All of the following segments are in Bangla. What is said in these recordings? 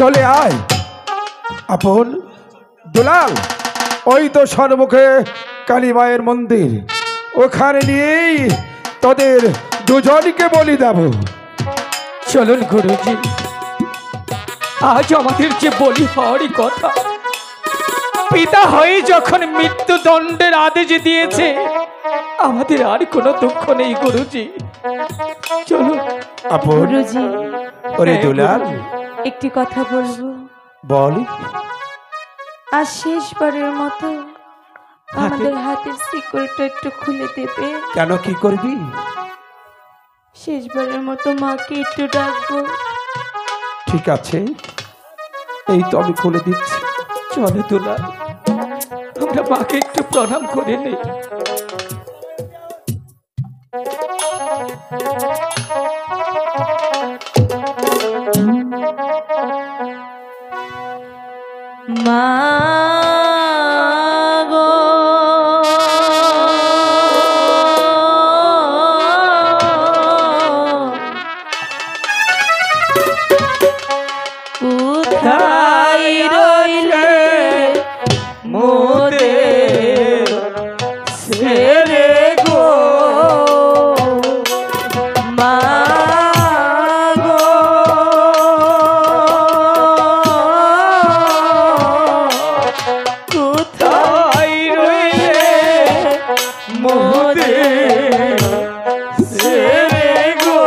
চলে আয় আপন দুলাল। ওই তো সন্মুখে কালী মায়ের মন্দির, ওখানে নিয়েই তোদের দুজনকে বলি দেব। চলুন গুরুজি, আজ আমাদের যে বলি হওয়ারই কথা, পিতা হয়ে যখন মৃত্যুদণ্ডের আদেশ দিয়েছে, আমাদের আর কোনো দুঃখ নেই গুরুজি। চলুন। আপন গুরুজি, ওরে দুলাল, একটি কথা বলবো। বল। আজ শেষবারের মতো আমাদের হাতের শিকলটা একটু খুলে দেবে? কেন, কি করবি? শেষবারের মতো মাকে একটু ডাকবো। ঠিক আছে, এই তো আমি খুলে দিচ্ছি। চলো দুলাল, আমরা মাকে একটু প্রণাম করে নিই। মা গো, কোথায় রইলে মোদের ছেড়ে গো? মা গো, কোথায় রইলে মোদের ছেড়ে গো?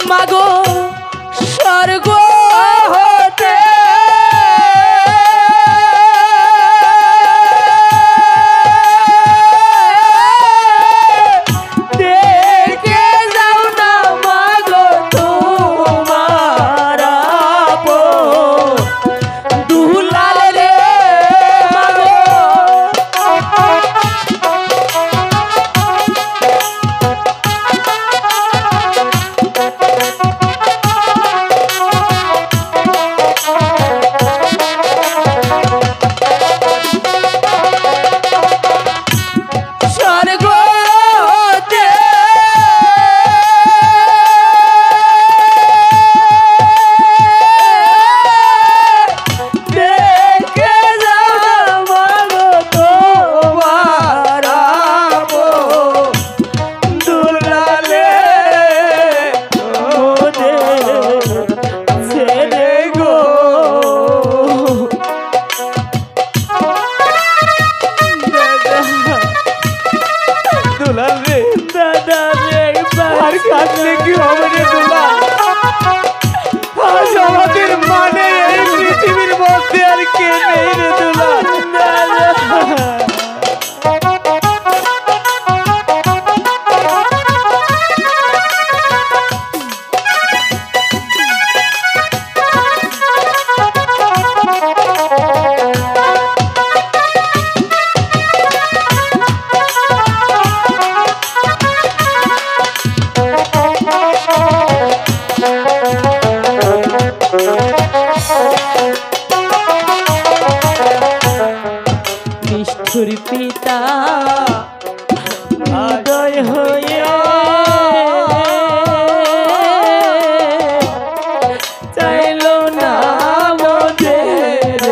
মাগো স্বর্গ হতে দেখে যাও না মাগো তোমার আপন দুলাল রে। মাগো স্বর্গ হতে দেখে যাও না মাগো তোমার আপন দুলালে মোদের ছেড়ে গো। দুলাল রে, দাদা রে, আর কাঁদলে কি হবে রে দুলাল? আজ আমাদের মানে এই পৃথিবীর মধ্যে আর কে নেই রে দুলাল। নিষ্ঠুর পিতা হৃদয় হইয়া চাইল না মোদের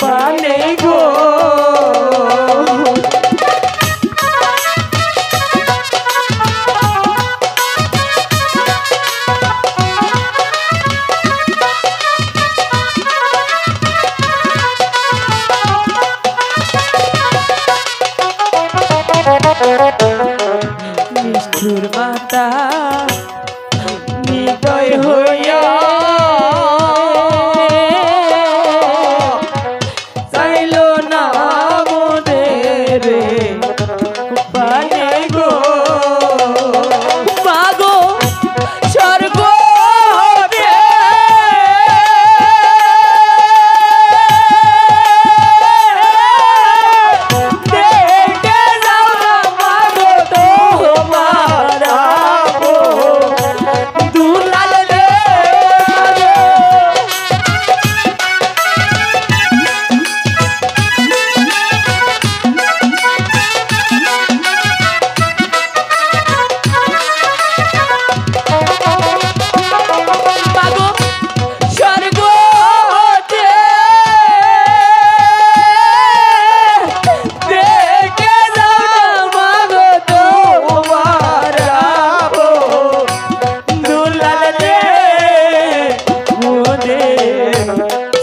পানে গো।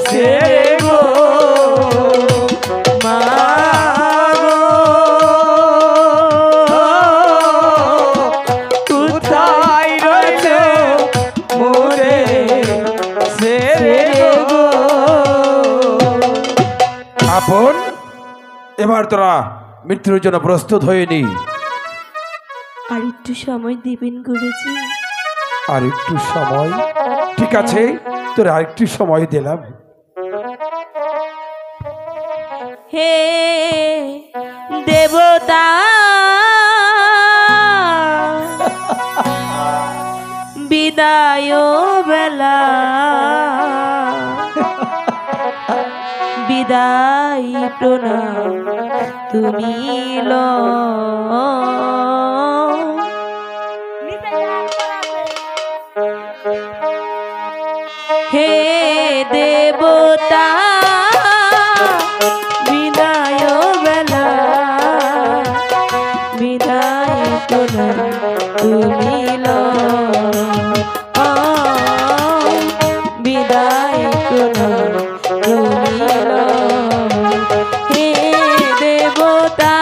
ছেড়ে গো মা গো, কোথায় রইলে মোরে ছেড়ে গো। আপন এবার তোরা মৃত্যুর জন্য প্রস্তুত হয়ে নি। আর একটু সময় দিবেন গুরুজি। আর একটু সময়, ঠিক আছে, তোর আর একটু সময় দিলাম। হে দেবতা, বিদায় বেলা, বিদায় প্রণাম তুমি হে দেবতা, বিদায় বেলা, বিদায় প্রণাম তুমি বিদায় প্রণাম তুমি হে দেবতা।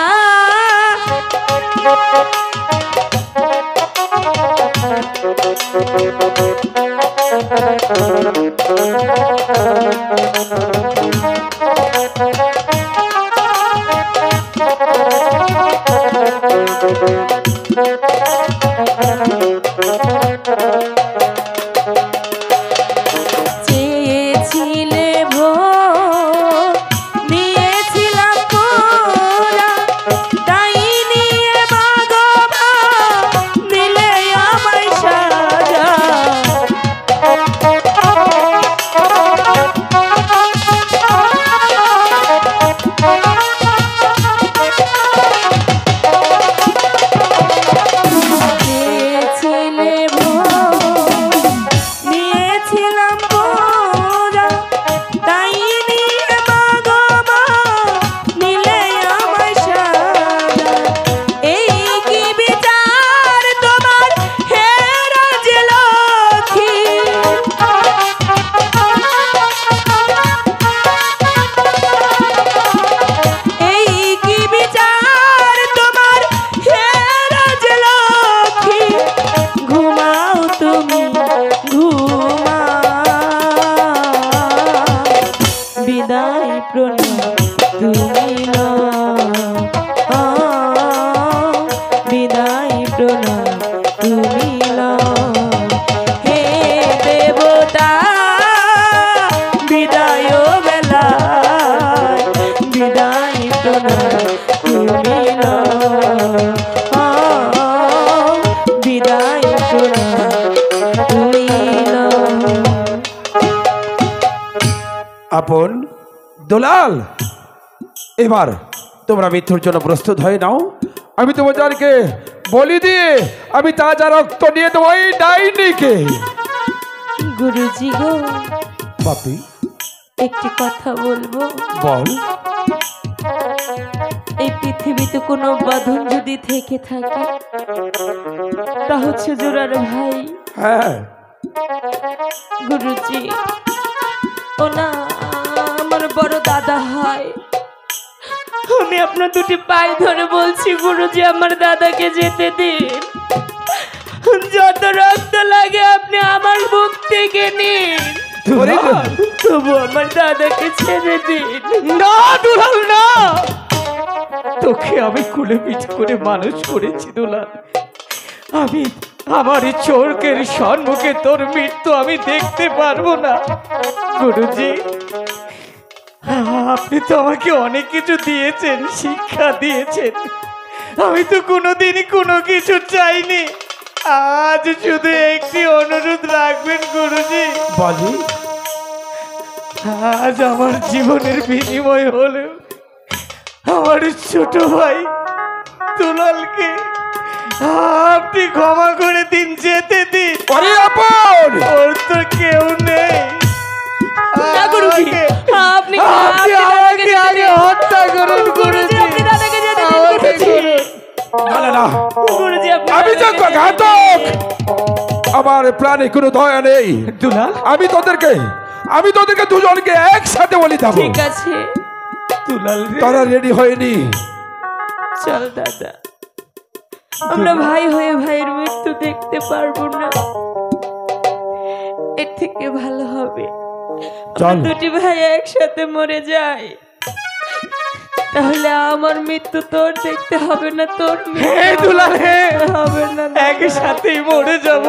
চেয়েছিলে ভোর, দিয়েছিলাম পুরা, তাই নিয়ে মাগো দিলে আমায় সাজা। চেয়েছিলে ভোর, দিয়েছিলাম পুরা, তাই নিয়ে মাগো দিলে আমায় সাজা। এই কি বিচার তোমার হে রাজলক্ষ্মী, এই কি বিচার তোমার হে রাজলক্ষ্মী। ঘুমাও তুমি ঘুমাও, বিদায় প্রণাম তুমি বিদায় প্রণাম তুমি হে দেবতা, বিদায় বেলা, বিদায় প্রণাম তুমি বিদায় প্রণাম তুমি। আপন দুলাল, এবার তোমরা মৃত্যুর জন্য প্রস্তুত হয়ে নাও। আমি তোমাদেরকে বলি দিয়ে আমি তাজা রক্ত নিয়ে দেবো এই ডাইনিকে। গুরুজি গো, বাপি একটি কথা বলবো। বল। এই পৃথিবীতে কোনো বাঁধন যদি থেকে থাকে, তা হচ্ছে জোড়ার ভাই। হ্যাঁ গুরুজি, ও না আমার বড় দাদা হয়। আমি আপনার দুটি পায়ে ধরে বলছি গুরুজি, আমার দাদাকে যেতে দিন। যত রক্ত লাগে আপনি আমার বুক থেকে নিন, তবু আমার দাদাকে ছেড়ে দিন। না দুলাল না, তোকে আমি কুলে পিঠ করে মানুষ করেছি দুলাল। আমি আমার এই চোখের সম্মুখে তোর মৃত্যু আমি দেখতে পারবো না। গুরুজি, আপনি তো আমাকে অনেক কিছু দিয়েছেন, শিক্ষা দিয়েছেন। আমি তো কোনোদিনই কোনো কিছু চাইনি। আজ শুধু একটি অনুরোধ রাখবেন গুরুজি। বলি। আজ আমার জীবনের বিনিময় হলেও আমার ছোট ভাই দুলালকে আপনি ক্ষমা করে দিন, যেতে দিন। আরে আপন, ওর তো কেউ নেই। না গুরুজি, আপনি আপনি আমাকে আগে হত্যা করুন গুরুজি, গুরুজি। আপনি দাদাকে যেতে দিন আমাকে গুরুজি। করুন। না না না, গুরুজি, আপনি আমি তো দাদাকে যেতে দিন। ঘাতক, আমার প্রাণে কোনো দয়া নেই। দুলাল, আমি তোদেরকে আমি তোদেরকে দুজনকে একসাথে বলি দেবো। ঠিক আছে দুলাল রে, তারা রেডি হয়নি। চল দাদা, আমরা ভাই হয়ে ভাইয়ের মৃত্যু দেখতে পারবো না, এর থেকে ভালো হবে চল। আমরা দুটি ভাই একসাথে মরে যাই, তাহলে আমার মৃত্যু তোর দেখতে হবে না, তোর মৃত্যু হে দুলাল হে, আমার হবে না। একসাথেই মরে যাব।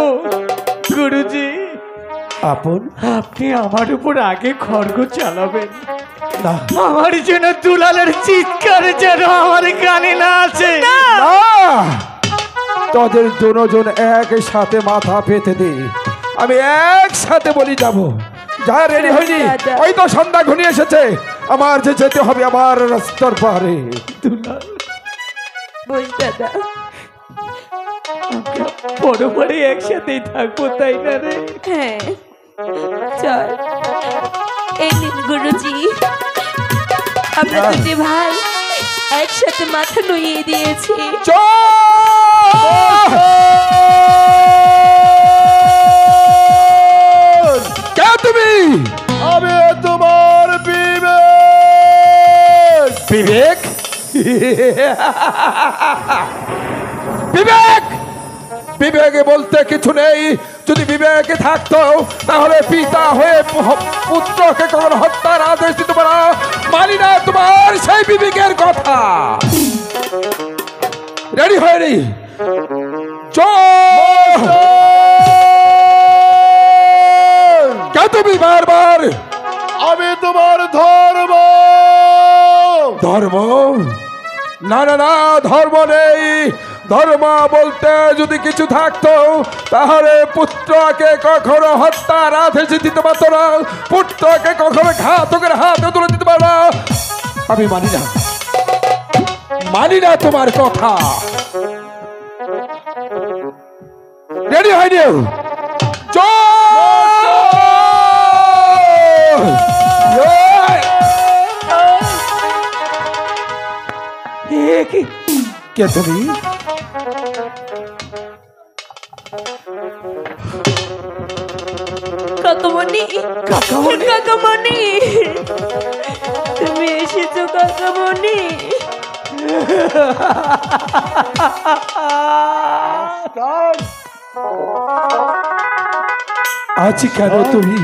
গুরুজি, আপন আপনি আমার উপর আগে খড়গ চালাবেন, না আমার জন্য দুলালের চিৎকার যেন আমার কানে না আসে। না, তোদের দুজন একসাথে মাথা পেতে দে, আমি একসাথে বলি যাব। যা রেডি হয়নি, ওই তো সন্ধ্যা ঘনিয়ে এসেছে, আমার যে যেতে হবে আমার রাস্তার পারে। দুলাল, বুঝ দাদা, আমরা বড় বড় একসাথেই থাকবো, তাই না রে? হ্যাঁ চল। এই নিন গুরুজি, আমরা দুটি ভাই একসাথে মাথা নুইয়ে দিয়েছি। কে তুমি? আমি তোমার বিবেক। বিবেক? বিবেক বিবেকে বলতে কিছু নেই। যদি বিবেকে থাকতো তাহলে পিতা হয়ে পুত্রকে কখনো হত্যার আদেশ দিতে পারা। মানি না তোমার সেই বিবেকের কথা। রেডি হয়নি? কে তুমি? বারবার আমি তোমার ধর্ম। ধর্ম? না না না, ধর্ম নেই। ধর্ম বলতে যদি কিছু থাকতো তাহলে পুত্রকে কখনো হত্যার আদেশ দিতে পারতো না, পুত্রকে কখনো ঘাতকের হাতে তুলে দিতে পারো না। আমি মানি না, মানি না তোমার কথা। রেডি হয়নি? কে তুমি? কাকামণি, কাকামণি, তুমি এসেছো কাকামণি। আজ কেন তুমি,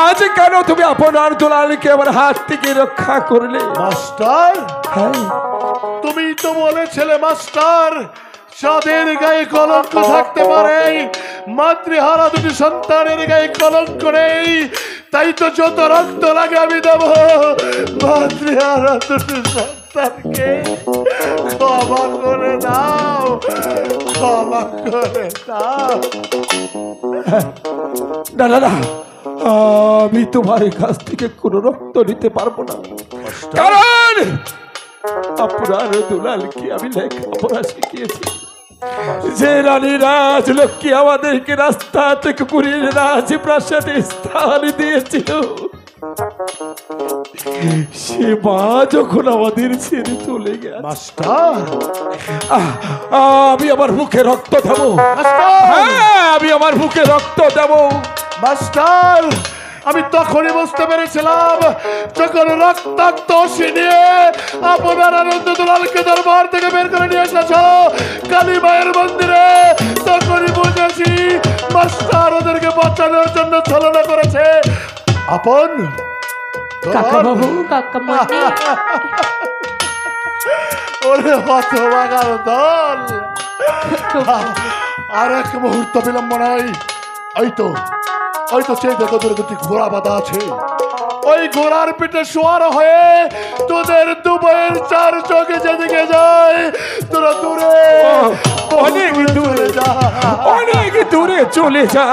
আজ কেন তুমি আপনার দুলালকে আমার হাত থেকে রক্ষা করলে? মাস্টার, হ্যাঁ, তুমি তো বলেছিলে মাস্টার, যাদের গায়ে কলঙ্ক থাকতে পারে, মাতৃহারা দুটি সন্তানের গায়ে কলঙ্ক নেই, তাই তো যত রক্ত লাগে আমি দেব মাতৃহারা দুটি সন্তানকে। ক্ষমা করে দাও, ক্ষমা করে দাও। না না না, আমি তোমার কাছ থেকে কোনো রক্ত নিতে পারবো না, কারণ আপনার দুলালকে আমি লেখাপড়া শিখিয়েছি। যে রানী রাজলক্ষ্মী আমাদেরকে রাস্তা থেকে কুড়িয়ে রাজপ্রাসাদে স্থান দিয়েছিল, সে মা যখন আমাদের ছেড়ে চলে গেছে, মাস্টার, আমি আমার মুখে রক্ত দেবো। মাস্টার, হ্যাঁ, আমি আমার মুখে রক্ত দেবো। মাস্টার, আমি তখনই বুঝতে পেরেছিলাম যখন রক্তাক্ত নিয়ে আপনার আনন্দ দুলালকে দরবার থেকে বের করে নিয়ে এসেছ কালী মায়ের মন্দিরে, তখনই বুঝেছি মাস্টার ওদেরকে বাঁচানোর জন্য ছলনা করেছে। আপন কাকাবাবু, কাকামণি, ওরে হতভাগার দল, আর এক মুহূর্ত বিলম্ব নাই। ওই তো সেই দেখো তোর দুটি ঘোড়া বাঁধা আছে, ওই ঘোড়ার পিঠে শোয়ার হয়ে তোদের দুবাইয়ের চার চোখে যেদিকে যায় তোরা দূরে, অনেক দূরে যা, অনেক দূরে চলে যা।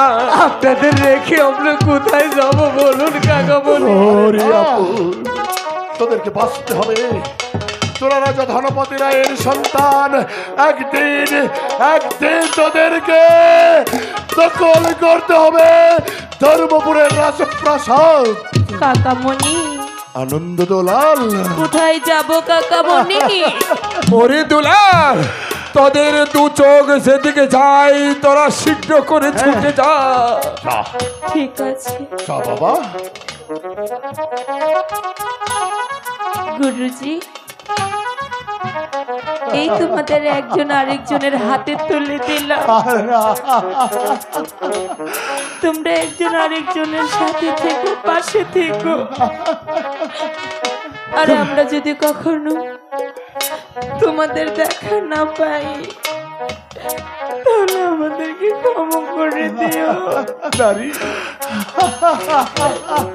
আপনাদের রেখে আমরা কোথায় যাব বলুন কাকাবাবু? ওরে আপন, তোদেরকে বাঁচতে হবে। তোরা রাজা ধনপতি রায়ের সন্তান, একদিন একদিন তোদেরকে দখল করতে হবে ধর্মপুরের রাজপ্রাসাদ। কাকামণি, আনন্দ দুলাল, কোথায় যাব কাকামণি? ওরে দুলাল, তোদের দু চোখ যেদিকে যাই তোরা শীঘ্র করে ছুটে যা। যা ঠিক আছে যা বাবা। গুরুজি, এই তোমাদের একজন আরেকজনের হাতে তুলে দিলাম। তোমরা একজন আরেকজনের সাথে থেকো, পাশে থেকো। আর আমরা যদি কখনো তোমাদের দেখা না পাই তাহলে আমাদেরকে ক্ষমা করে দিও। নারী,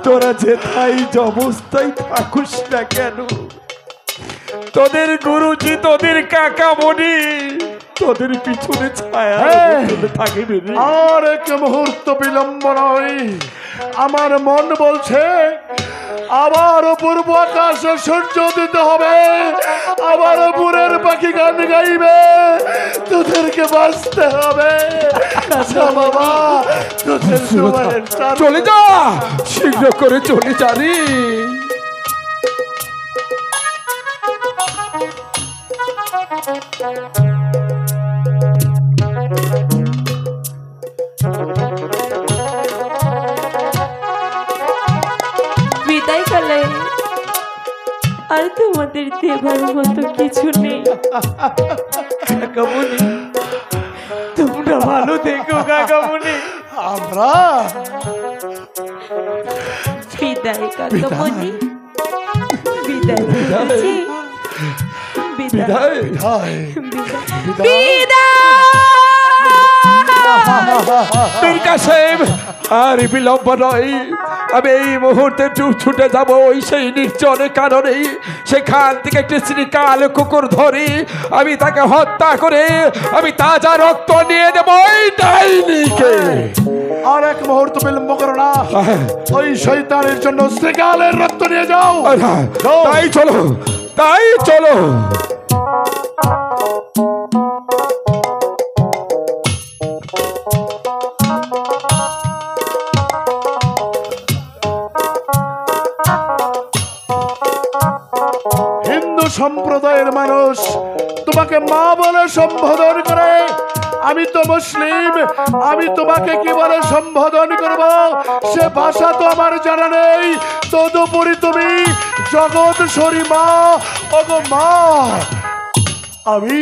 তোরা যেথাই অবস্থায় থাকুস না কেন, তোদের গুরুজি, তোদের কাকামণি তোদের পিছনে ছায়া থাকবে। আর এক মুহূর্ত বিলম্ব নয়, আমার মন বলছে আবার পূর্ব আকাশে সূর্য দিতে হবে, আবার পুরের পাখি গান গাইবে, তোদেরকে বাঁচতে হবে। বাবা, তোদের সময়ের চলে যা, শীঘ্র করে চলে যা রে। বিদায় কালে আর তোমাদের দেবার মতো কিছু নেই। কাকামণি, তোমরা ভালো থেকো কাকামণি। আমরা বিদায় কাকামণি, বিদায় গুরুজি, বিদায় বিদায়। বিদায়। বীর কাসেম, আর বিলম্ব নয়, আমি এই মুহূর্তে ছুটে যাব ওই সেই নির্জনে কারণে। সেখান থেকে একটি শ্রীকাল কুকুর ধরি, আমি তাকে হত্যা করে আমি তাজা রক্ত নিয়ে দেব ওই ডাইনিকে। আর এক মুহূর্ত বিলম্ব করো না, ওই শয়তানের জন্য শ্রীকালের রক্ত নিয়ে যাও। তাই চলো, তাই চলো। হিন্দু সম্প্রদায়ের মানুষ তোমাকে মা বলে সম্বোধন করে, আমি তো মুসলিম, আমি তোমাকে কি বলে সম্বোধন করব সে ভাষা তো আমার জানা নেই। তদুপরি তুমি জগৎশ্বরী মা, ওগো মা। আমি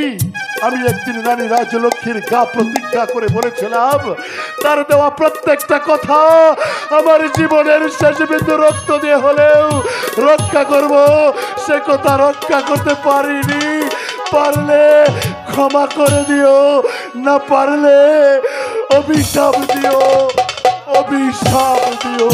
একদিন রানী রাজলক্ষ্মীর গা প্রতিজ্ঞা করে বলেছিলাম, তার দেওয়া প্রত্যেকটা কথা আমার জীবনের শেষ বিন্দু রক্ত দিয়ে হলেও রক্ষা করব। সে কথা রক্ষা করতে পারিনি, পারলে ক্ষমা করে দিও, না পারলে অভিশাপ দিও, অভিশাপ দিও।